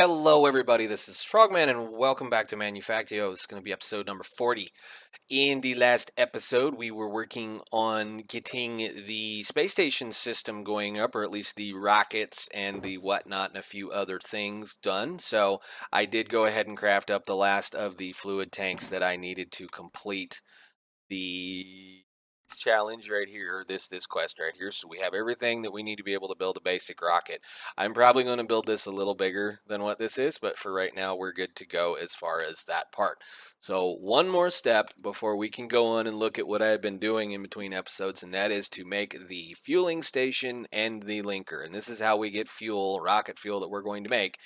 Hello, everybody. This is Frogman, and welcome back to Manufactio. This is going to be episode number 40. In the last episode, we were working on getting the space station system going up, or at least the rockets and the whatnot, and a few other things done. So I did go ahead and craft up the last of the fluid tanks that I needed to complete the challenge right here, this quest right here. So we have everything that we need to be able to build a basic rocket. I'm probably going to build this a little bigger than what this is, but for right now we're good to go as far as that part. So one more step before we can go on and look at what I've been doing in between episodes, and that is to make the fueling station and the linker. And this is how we get fuel, rocket fuel that we're going to make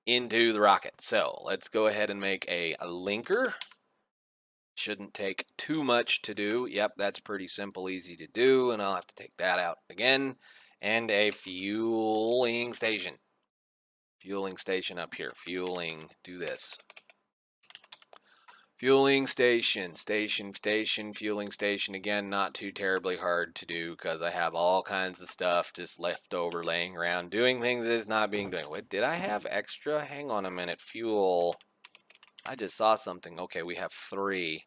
into the rocket. So let's go ahead and make a linker. Shouldn't take too much to do. Yep, that's pretty simple, easy to do, and I'll have to take that out again. And a fueling station. Fueling station up here. Fueling, do this. Fueling station, fueling station. Again, not too terribly hard to do because I have all kinds of stuff just left over laying around. Doing things is not being done. What, did I have extra? Hang on a minute. Fuel. I just saw something. Okay, we have 3.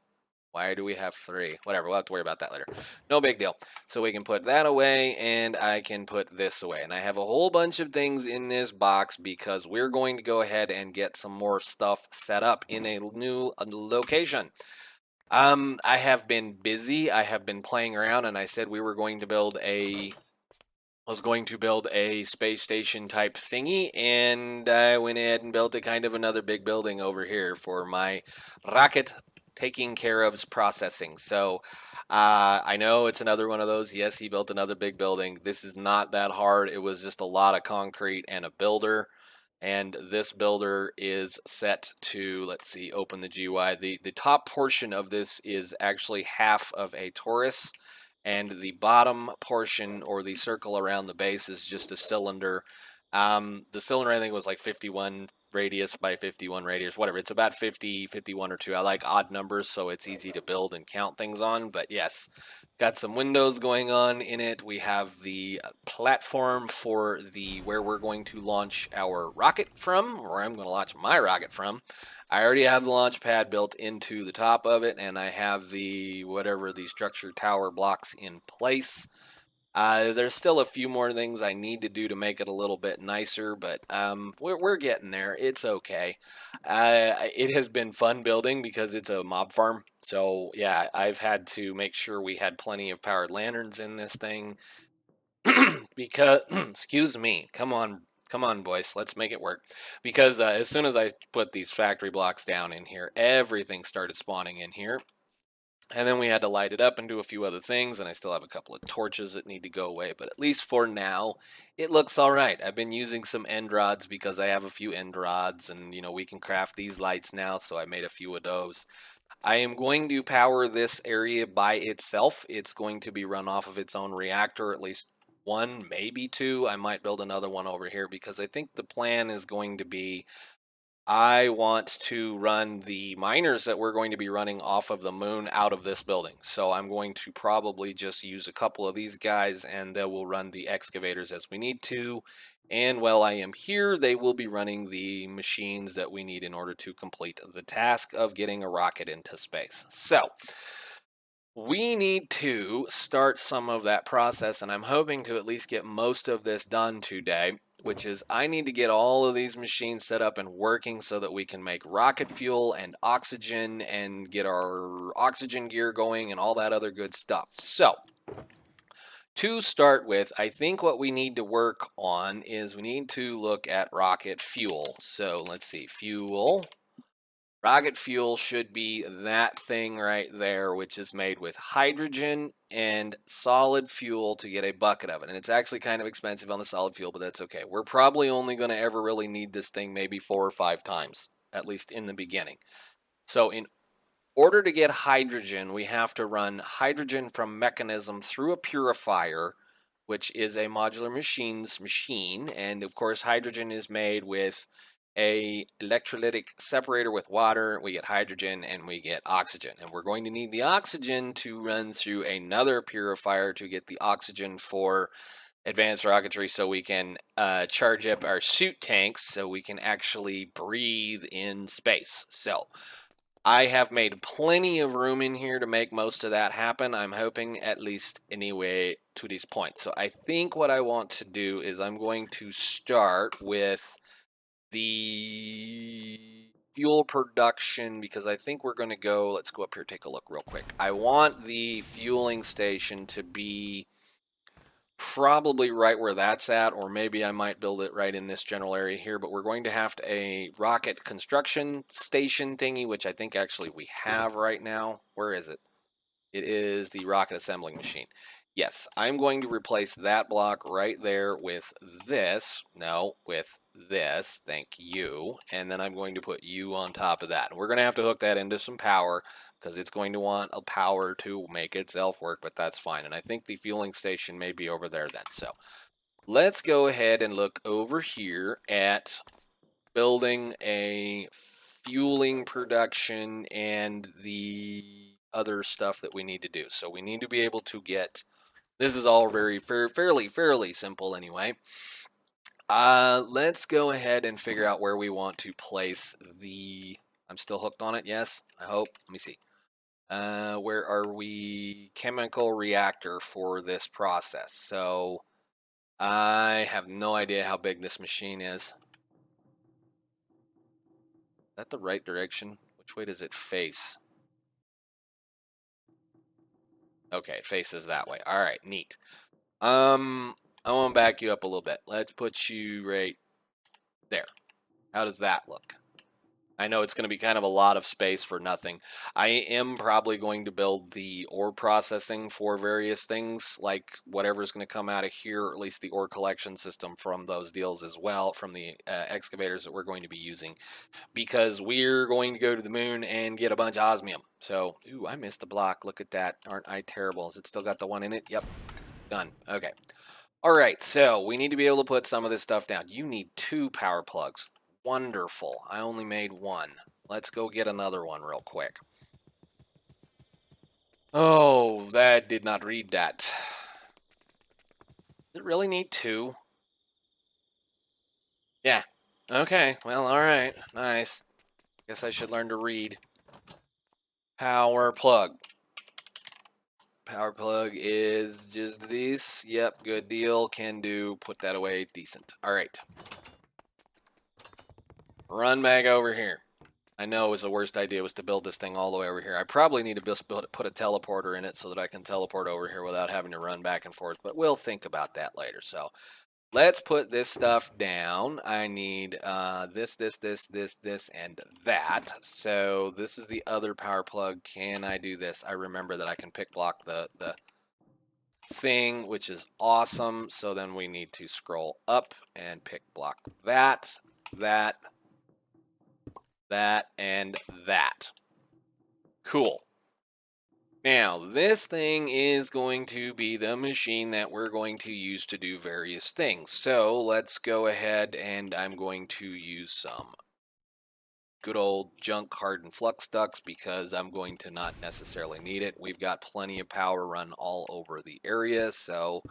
Why do we have 3? Whatever, we'll have to worry about that later. No big deal. So we can put that away, and I can put this away. And I have a whole bunch of things in this box because we're going to go ahead and get some more stuff set up in a new location. I have been busy. I have been playing around, and I said we were going to build a space station type thingy, and I went ahead and built a kind of another big building over here for my rocket taking care of processing. So I know it's another one of those. Yes, he built another big building. This is not that hard. It was just a lot of concrete and a builder. And this builder is set to, let's see, open the GUI. The top portion of this is actually half of a torus, and the bottom portion, or the circle around the base, is just a cylinder. The cylinder, I think, was like 51 radius by 51 radius, whatever. It's about 50, 51 or 2. I like odd numbers, so it's easy to build and count things on. But yes, got some windows going on in it. We have the platform for where we're going to launch our rocket from, or I'm going to launch my rocket from. I already have the launch pad built into the top of it, and I have the structure tower blocks in place. There's still a few more things I need to do to make it a little bit nicer, but we're getting there. It's okay. It has been fun building because it's a mob farm. So yeah, I've had to make sure we had plenty of powered lanterns in this thing because, excuse me, come on, boys, let's make it work. Because as soon as I put these factory blocks down in here, everything started spawning in here. And then we had to light it up and do a few other things, and I still have a couple of torches that need to go away, but at least for now, it looks all right. I've been using some end rods because I have a few end rods, and we can craft these lights now, so I made a few of those. I am going to power this area by itself. It's going to be run off of its own reactor, at least 1, maybe 2. I might build another one over here because I think the plan is going to be I want to run the miners that we're going to be running off of the moon out of this building. So I'm going to probably just use a couple of these guys, and they will run the excavators as we need to. And while I am here, they will be running the machines that we need in order to complete the task of getting a rocket into space. So we need to start some of that process, and I'm hoping to at least get most of this done today, which is I need to get all of these machines set up and working so that we can make rocket fuel and oxygen and get our oxygen gear going and all that other good stuff. So to start with, I think what we need to work on is we need to look at rocket fuel. So let's see, fuel. Rocket fuel should be that thing right there, which is made with hydrogen and solid fuel to get a bucket of it. And it's actually kind of expensive on the solid fuel, but that's okay. We're probably only going to ever really need this thing maybe 4 or 5 times, at least in the beginning. So in order to get hydrogen, we have to run hydrogen from mechanism through a purifier, which is a modular machine. And of course, hydrogen is made with a electrolytic separator with water. We get hydrogen and we get oxygen, and we're going to need the oxygen to run through another purifier to get the oxygen for advanced rocketry so we can charge up our suit tanks so we can actually breathe in space. So I have made plenty of room in here to make most of that happen. I'm hoping, at least anyway, to this point. So I think what I want to do is I'm going to start with the fuel production, because I think we're going to go, let's go up here, take a look real quick. I want the fueling station to be probably right where that's at, or maybe I might build it right in this general area here, but we're going to have a rocket construction station thingy, which I think actually we have right now. Where is it? It is the rocket assembling machine. Yes, I'm going to replace that block right there with this. No, with this. Thank you. And then I'm going to put you on top of that. And we're going to have to hook that into some power because it's going to want a power to make itself work, but that's fine. And I think the fueling station may be over there then. So let's go ahead and look over here at building a fueling production and the other stuff that we need to do. So we need to be able to get, this is all very fairly simple anyway. Let's go ahead and figure out where we want to place the, I'm still hooked on it, yes, I hope. Let me see. Where are we? Chemical reactor for this process. So I have no idea how big this machine is. Is that the right direction? Which way does it face? Okay, it faces that way. All right, neat. I want to back you up a little bit. Let's put you right there. How does that look? I know it's going to be kind of a lot of space for nothing. I am probably going to build the ore processing for various things, like whatever's going to come out of here, or at least the ore collection system from those deals as well, from the excavators that we're going to be using, because we're going to go to the moon and get a bunch of osmium. So, ooh, I missed a block. Look at that. Aren't I terrible? Has it still got the one in it? Yep. Done. Okay. All right, so we need to be able to put some of this stuff down. You need 2 power plugs. Wonderful. I only made 1. Let's go get another one real quick. Oh, that did not read that. Does it really need 2? Yeah. Okay, well, all right. Nice. Guess I should learn to read. Power plug. Power plug is just this. Yep, good deal. Can do. Put that away. Decent. All right. Run back over here. I know it was the worst idea was to build this thing all the way over here. I probably need to just put a teleporter in it so that I can teleport over here without having to run back and forth, but we'll think about that later. So let's put this stuff down. I need this, and that. So this is the other power plug. Can I do this? I remember that I can pick block the thing, which is awesome. So then we need to scroll up and pick block that, and that. Cool. Now, this thing is going to be the machine that we're going to use to do various things. So let's go ahead and I'm going to use some good old junk hardened flux ducts because I'm going to not necessarily need it. We've got plenty of power run all over the area, so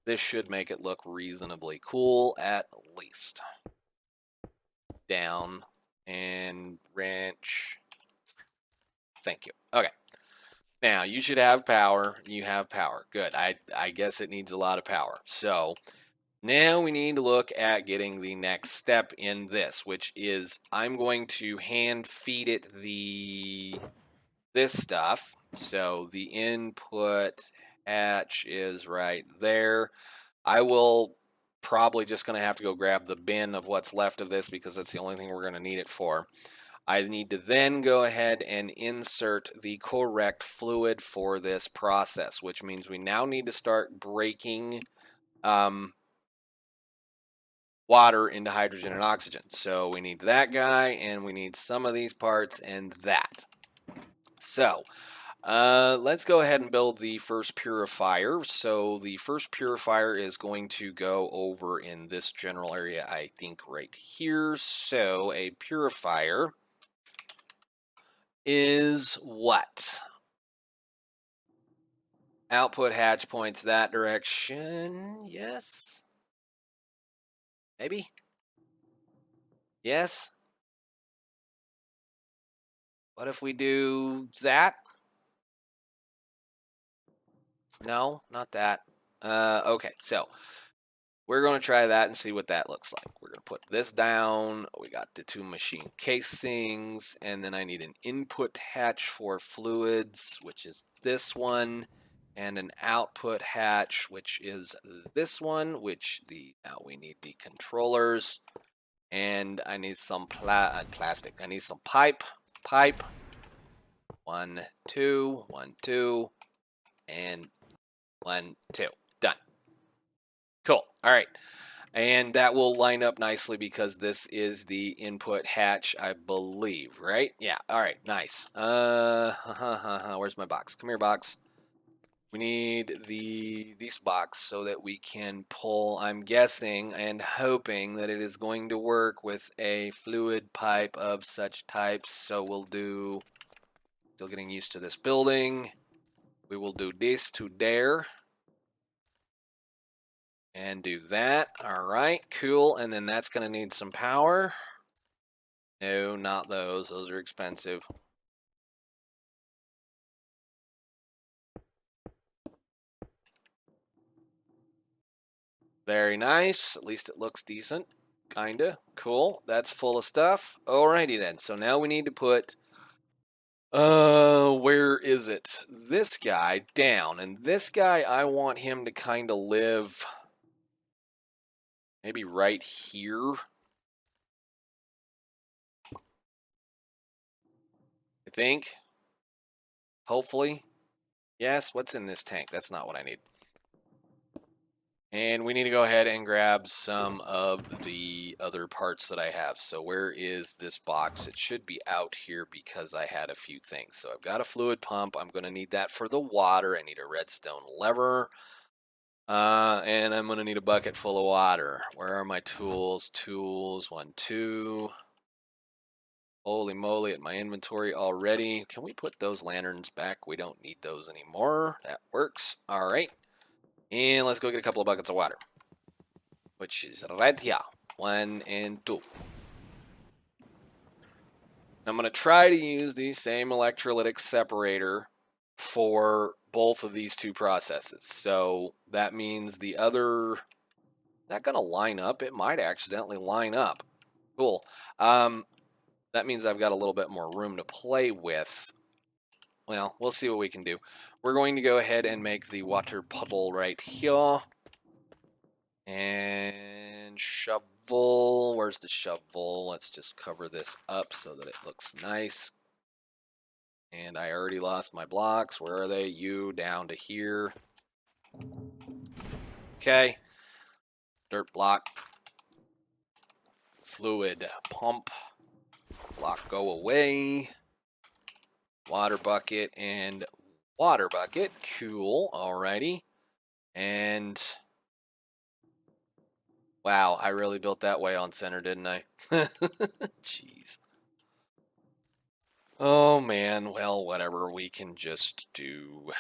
this should make it look reasonably cool at least. Down and wrench. Thank you. Okay. Now, you should have power. You have power. Good. I guess it needs a lot of power. So, now we need to look at getting the next step in this, which is I'm going to hand feed it this stuff. So, the input hatch is right there. I will probably just going to have to go grab the bin of what's left of this because that's the only thing we're going to need it for. I need to then go ahead and insert the correct fluid for this process, which means we now need to start breaking water into hydrogen and oxygen. So we need that guy, and we need some of these parts and that. So let's go ahead and build the first purifier. So the first purifier is going to go over in this general area, I think right here. So a purifier is what? Output hatch points that direction. Yes. Maybe. Yes. What if we do that? No, not that. Okay, so we're going to try that and see what that looks like. We're going to put this down. We got the 2 machine casings, and then I need an input hatch for fluids, which is this one, and an output hatch, which is this one, now we need the controllers, and I need some plastic. I need some pipe. 1, 2, 1, 2, and 1, 2. Done. Cool. All right. And that will line up nicely because this is the input hatch, I believe, right? Yeah. All right. Nice. Where's my box? Come here, box. We need this box so that we can pull, I'm guessing and hoping that it is going to work with a fluid pipe of such types. So we'll do, still getting used to this building. We will do this to there. And do that. All right, cool. And then that's going to need some power. No, not those. Those are expensive. Very nice. At least it looks decent. Kinda. Cool. That's full of stuff. Alrighty then. So now we need to put, where is it? This guy down. And this guy, I want him to kind of live maybe right here. I think. Hopefully. Yes, what's in this tank? That's not what I need. And we need to go ahead and grab some of the other parts that I have. So where is this box? It should be out here because I had a few things. So I've got a fluid pump. I'm going to need that for the water. I need a redstone lever. And I'm going to need a bucket full of water. Where are my tools? Tools, 1, 2. Holy moly, at my inventory already. Can we put those lanterns back? We don't need those anymore. That works. All right. And let's go get a couple of buckets of water, which is right here. 1 and 2. I'm going to try to use the same electrolytic separator for both of these 2 processes. So that means the other, is that going to line up? It might accidentally line up. Cool. That means I've got a little bit more room to play with. Well, we'll see what we can do. We're going to go ahead and make the water puddle right here. And shovel. Where's the shovel? Let's just cover this up so that it looks nice. And I already lost my blocks. Where are they? You down to here. Okay. Dirt block. Fluid pump. Block go away. Water bucket and water bucket. Cool. Alrighty. And wow, I really built that way on center, didn't I? Jeez. Oh man, well, whatever, we can just do.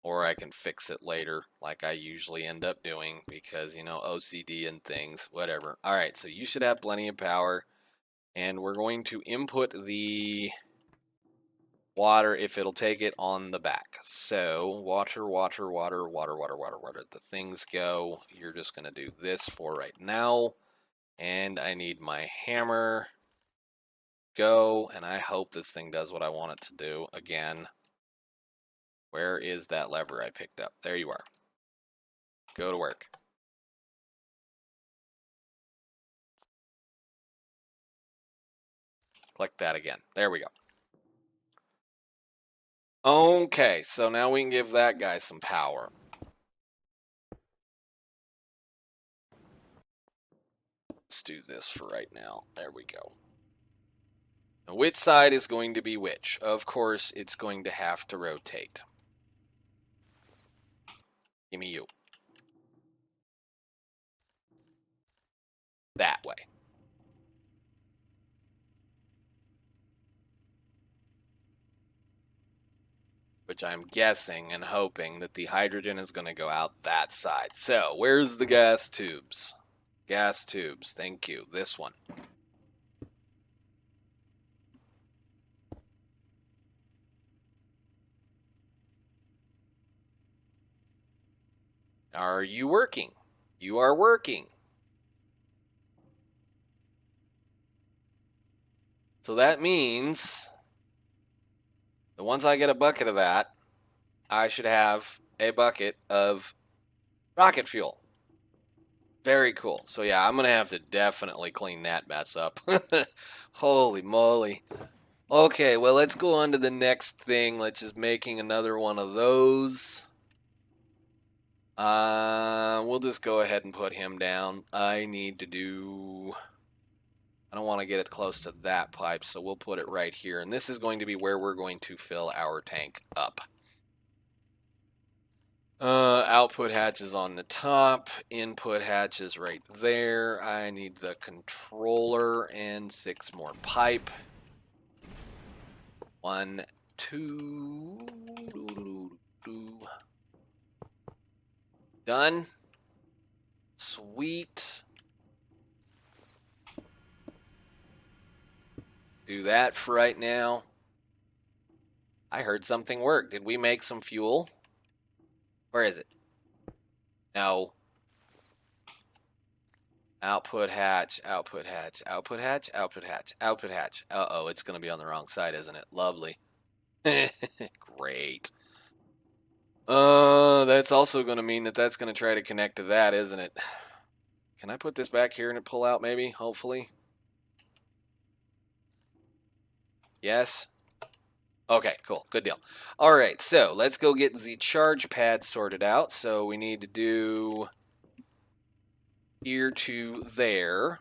Or I can fix it later, like I usually end up doing, because, you know, OCD and things, whatever. All right, so you should have plenty of power, and we're going to input the water if it'll take it on the back. So water, water, water, water, water, water, water. The things go. You're just going to do this for right now, and I need my hammer. Go, and I hope this thing does what I want it to do again. Where is that lever I picked up? There you are. Go to work. Click that again. There we go. Okay, so now we can give that guy some power. Let's do this for right now. There we go. Now, which side is going to be which? Of course, it's going to have to rotate. Give me you. That way. which I'm guessing and hoping that the hydrogen is going to go out that side. So where's the gas tubes? Gas tubes, thank you. This one. Are you working? You are working. So that means that once I get a bucket of that, I should have a bucket of rocket fuel. Very cool. So yeah, I'm going to have to definitely clean that mess up. Holy moly. Okay, well, let's go on to the next thing, which is making another one of those. We'll just go ahead and put him down. I don't want to get it close to that pipe, so we'll put it right here. And this is going to be where we're going to fill our tank up. Output hatch is on the top. Input hatch is right there. I need the controller and 6 more pipe. 1, 2. Done. Sweet. Do that for right now. I heard something work. Did we make some fuel? Where is it? No. Output hatch, output hatch, output hatch, output hatch, output hatch. Uh-oh, it's going to be on the wrong side, isn't it? Lovely. Great. That's also going to mean that that's going to try to connect to that, isn't it? Can I put this back here and it pull out maybe? Hopefully. Yes? Okay, cool. Good deal. All right, so let's go get the charge pad sorted out. So we need to do here to there.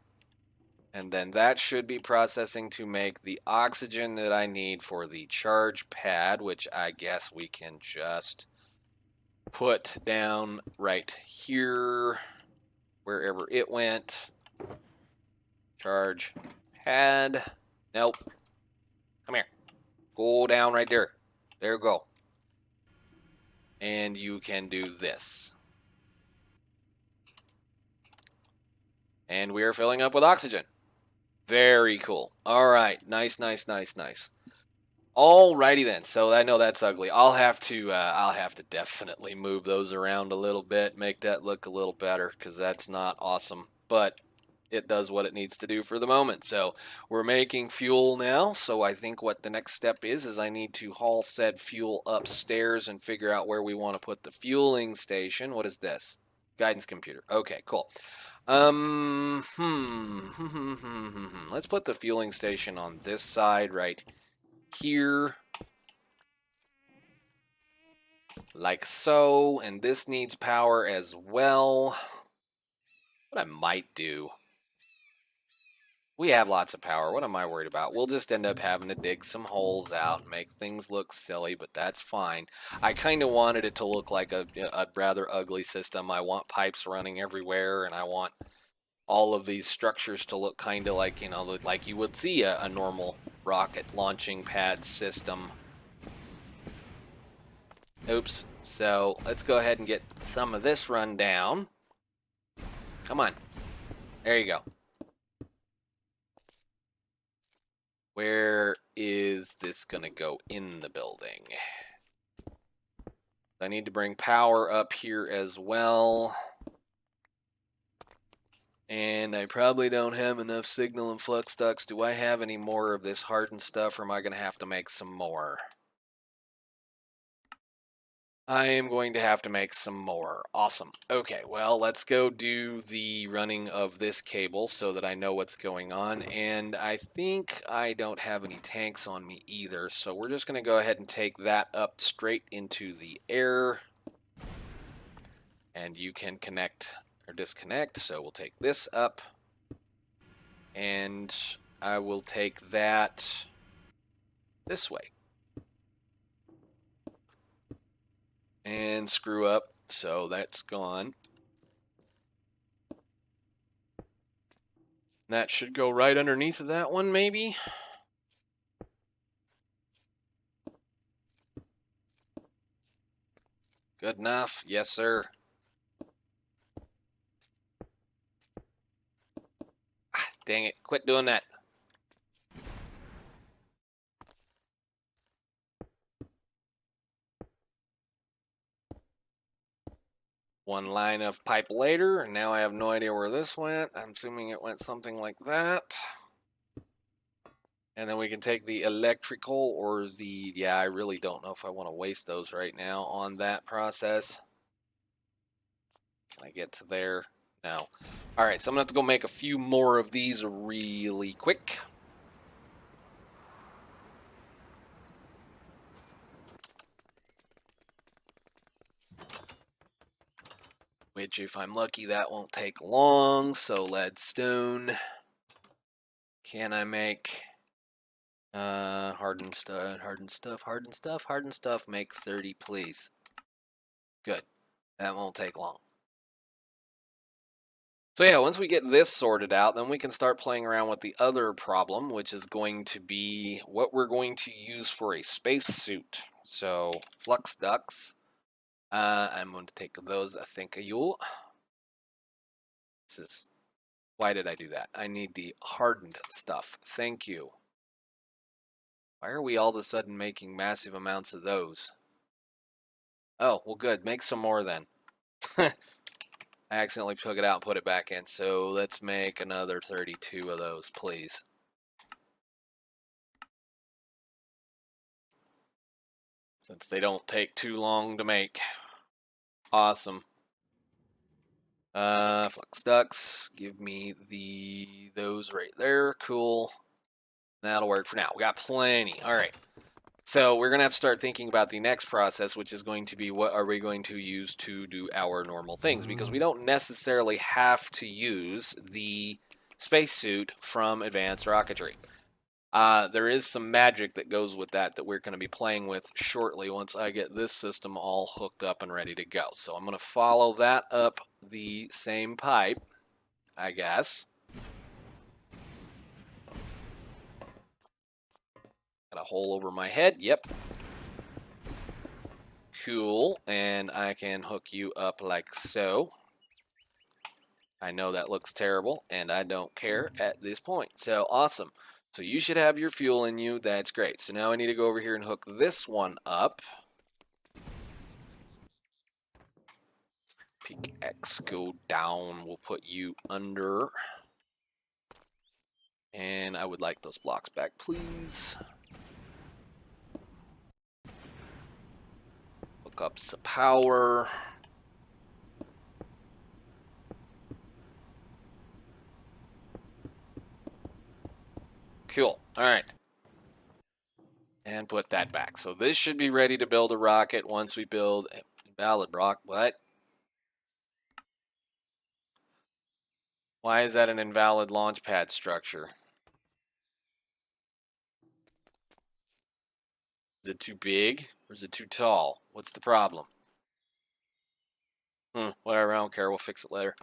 And then that should be processing to make the oxygen that I need for the charge pad, which I guess we can just put down right here, wherever it went. Charge pad. Nope. Come here. Go down right there. There you go. And you can do this. And we are filling up with oxygen. Very cool. All right. Nice, nice, nice, nice. Alrighty then. So I know that's ugly. I'll have to definitely move those around a little bit, make that look a little better, because that's not awesome. But it does what it needs to do for the moment. So we're making fuel now. So I think what the next step is I need to haul said fuel upstairs and figure out where we want to put the fueling station. What is this? Guidance computer. Okay, cool. Let's put the fueling station on this side right here. Like so. And this needs power as well. What I might do. We have lots of power. What am I worried about? We'll just end up having to dig some holes out and make things look silly, but that's fine. I kind of wanted it to look like a rather ugly system. I want pipes running everywhere, and I want all of these structures to look kind of like, like you would see a normal rocket launching pad system. Oops. So let's go ahead and get some of this run down. Come on. There you go. Where is this going to go in the building? I need to bring power up here as well. And I probably don't have enough signal and flux ducts. Do I have any more of this hardened stuff, or am I going to have to make some more? I am going to have to make some more. Awesome. Okay, well, let's go do the running of this cable so that I know what's going on. And I think I don't have any tanks on me either, so we're just going to go ahead and take that up straight into the air. And you can connect or disconnect, so we'll take this up. And I will take that this way. And screw up, so that's gone. That should go right underneath of that one, maybe. Good enough. Yes, sir. Ah, dang it. Quit doing that. One line of pipe later, and now I have no idea where this went. I'm assuming it went something like that. And then we can take the electrical or the, yeah, I really don't know if I want to waste those right now on that process. Can I get to there? No. All right, so I'm going to have to go make a few more of these really quick. Which, if I'm lucky, that won't take long. So leadstone. Can I make hardened stuff, make 30, please. Good. That won't take long. So yeah, once we get this sorted out, then we can start playing around with the other problem, which is going to be what we're going to use for a spacesuit. So flux ducts. I'm going to take those, I think, you. This is, why did I do that? I need the hardened stuff. Thank you. Why are we all of a sudden making massive amounts of those? Oh, well, good. Make some more then. I accidentally took it out and put it back in. So let's make another 32 of those, please. Since they don't take too long to make. Awesome. Flux ducts. Give me those right there. Cool. That'll work for now. We got plenty. All right. So we're going to have to start thinking about the next process, which is going to be what are we going to use to do our normal things, because we don't necessarily have to use the spacesuit from Advanced Rocketry. There is some magic that goes with that we're going to be playing with shortly once I get this system all hooked up and ready to go. So I'm going to follow that up the same pipe, I guess. Got a hole over my head. Yep. Cool. And I can hook you up like so. I know that looks terrible, and I don't care at this point. So awesome. So you should have your fuel in you. That's great. So now I need to go over here and hook this one up. Pickaxe, go down. We'll put you under. And I would like those blocks back, please. Hook up some power. Cool. All right. And put that back. So this should be ready to build a rocket once we build a invalid rock. What? Why is that an invalid launch pad structure? Is it too big or is it too tall? What's the problem? Whatever, I don't care. We'll fix it later.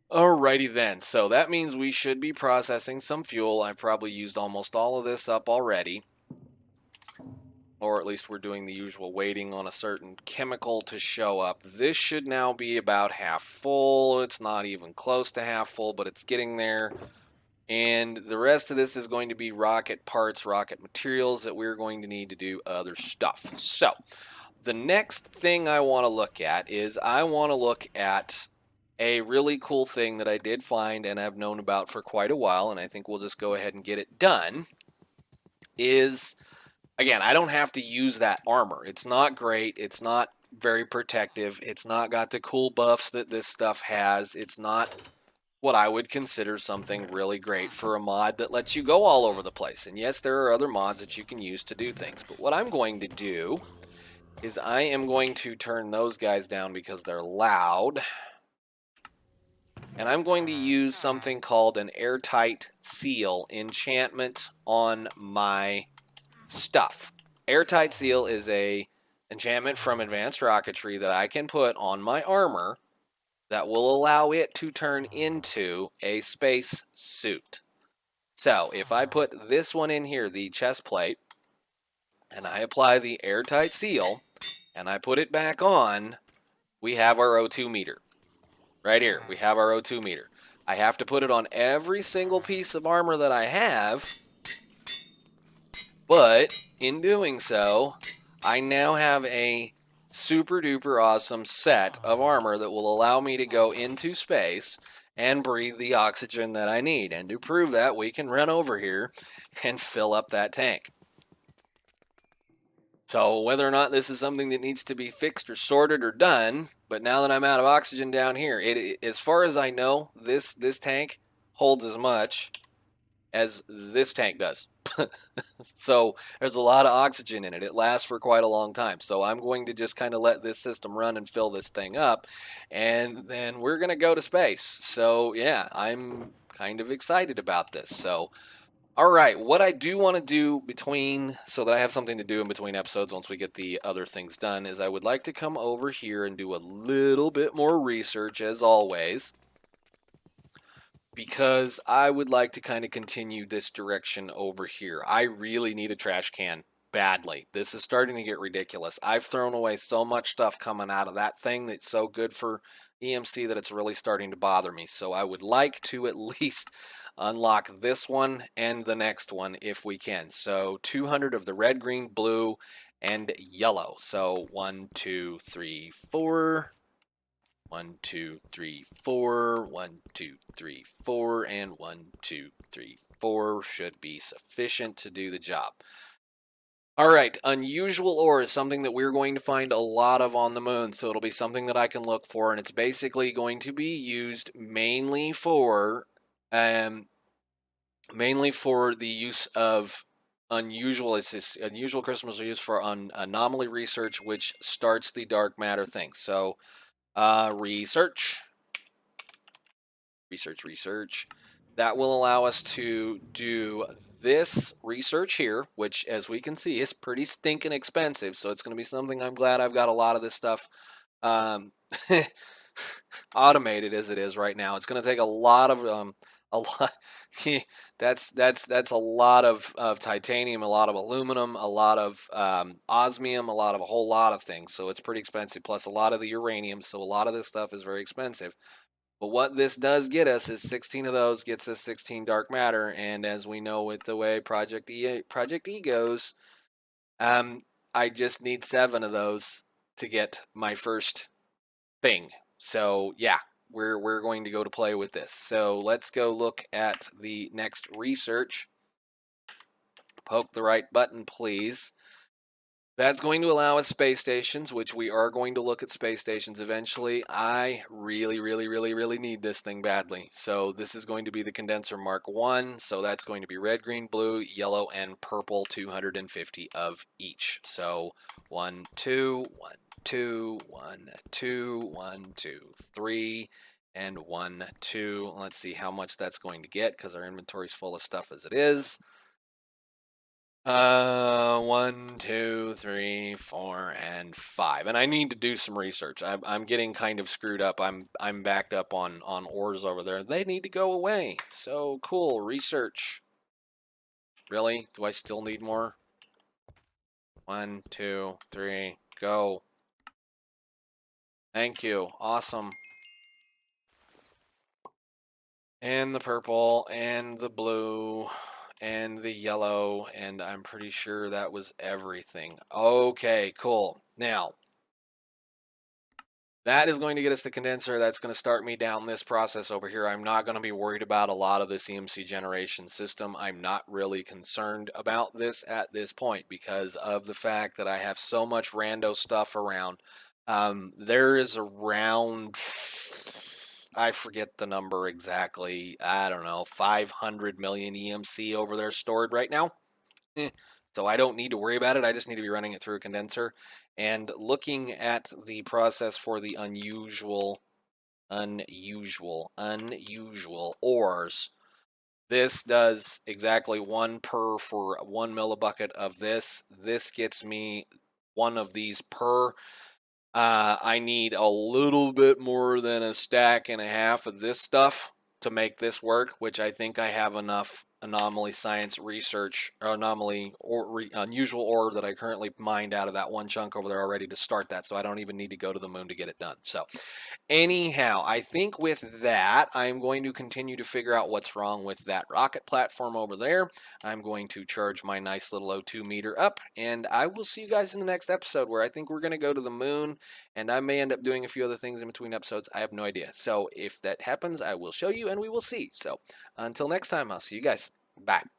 Alrighty then. So that means we should be processing some fuel. I've probably used almost all of this up already. Or at least we're doing the usual waiting on a certain chemical to show up. This should now be about half full. It's not even close to half full, but it's getting there. And the rest of this is going to be rocket parts, rocket materials that we're going to need to do other stuff. So the next thing I want to look at is I want to look at a really cool thing that I did find and I've known about for quite a while, and I think we'll just go ahead and get it done, is, again, I don't have to use that armor. It's not great. It's not very protective. It's not got the cool buffs that this stuff has. It's not what I would consider something really great for a mod that lets you go all over the place. And yes, there are other mods that you can use to do things. But what I'm going to do is I am going to turn those guys down because they're loud. And I'm going to use something called an airtight seal enchantment on my stuff. Airtight seal is a enchantment from Advanced Rocketry that I can put on my armor that will allow it to turn into a space suit. So if I put this one in here, the chest plate, and I apply the airtight seal, and I put it back on, we have our O2 meter. Right here, we have our O2 meter. I have to put it on every single piece of armor that I have, but in doing so, I now have a super duper awesome set of armor that will allow me to go into space and breathe the oxygen that I need. And to prove that, we can run over here and fill up that tank. So whether or not this is something that needs to be fixed or sorted or done, but now that I'm out of oxygen down here, as far as I know, this tank holds as much as this tank does. So there's a lot of oxygen in it. It lasts for quite a long time. So I'm going to just kind of let this system run and fill this thing up, and then we're going to go to space. So yeah, I'm kind of excited about this. So all right, what I do want to do so that I have something to do in between episodes once we get the other things done, is I would like to come over here and do a little bit more research, as always, because I would like to kind of continue this direction over here. I really need a trash can badly. This is starting to get ridiculous. I've thrown away so much stuff coming out of that thing that's so good for EMC that it's really starting to bother me. So I would like to at least unlock this one and the next one if we can. So 200 of the red, green, blue, and yellow. So 1, 2, 3, 4. 1, 2, 3, 4. 1, 2, 3, 4. And 1, 2, 3, 4 should be sufficient to do the job. All right, unusual ore is something that we're going to find a lot of on the moon, so it'll be something that I can look for, and it's basically going to be used mainly for the use of unusual crystals are used for anomaly research, which starts the dark matter thing. So research. That will allow us to do this research here, which, as we can see, is pretty stinking expensive. So it's going to be something I'm glad I've got a lot of this stuff automated as it is right now. It's going to take a lot of a lot. That's a lot of titanium, a lot of aluminum, a lot of osmium, a whole lot of things. So it's pretty expensive. Plus a lot of the uranium. So a lot of this stuff is very expensive. But what this does get us is 16 of those gets us 16 dark matter, and as we know with the way Project E goes, I just need 7 of those to get my first thing. So yeah, we're going to go to play with this. So let's go look at the next research. Poke the right button, please. That's going to allow us space stations, which we are going to look at space stations eventually. I really, really, really, really need this thing badly. So this is going to be the condenser Mark 1. So that's going to be red, green, blue, yellow, and purple, 250 of each. So 1, 2, 1, 2, 1, 2, 1, 2, 3, and 1, 2. Let's see how much that's going to get because our inventory's full of stuff as it is. 1, 2, 3, 4, and 5. And I need to do some research. I'm getting kind of screwed up. I'm backed up on ores over there. They need to go away. So cool. Research. Really? Do I still need more? 1, 2, 3, go. Thank you. Awesome. And the purple and the blue and the yellow, and I'm pretty sure that was everything. Okay, cool. Now, that is going to get us the condenser. That's going to start me down this process over here. I'm not going to be worried about a lot of this EMC generation system. I'm not really concerned about this at this point because of the fact that I have so much rando stuff around. There is around, I forget the number exactly, I don't know, 500 million EMC over there stored right now. So I don't need to worry about it. I just need to be running it through a condenser. And looking at the process for the unusual ores, this does exactly 1 per for 1 millibucket of this. This gets me 1 of these per. I need a little bit more than a stack and a half of this stuff to make this work, which I think I have enough anomaly science research, or anomaly or unusual ore that I currently mined out of that one chunk over there already to start that, so I don't even need to go to the moon to get it done. So anyhow, I think with that, I'm going to continue to figure out what's wrong with that rocket platform over there. I'm going to charge my nice little O2 meter up, and I will see you guys in the next episode, where I think we're going to go to the moon, and I may end up doing a few other things in between episodes. I have no idea. So if that happens, I will show you, and we will see. So until next time, I'll see you guys. Bye.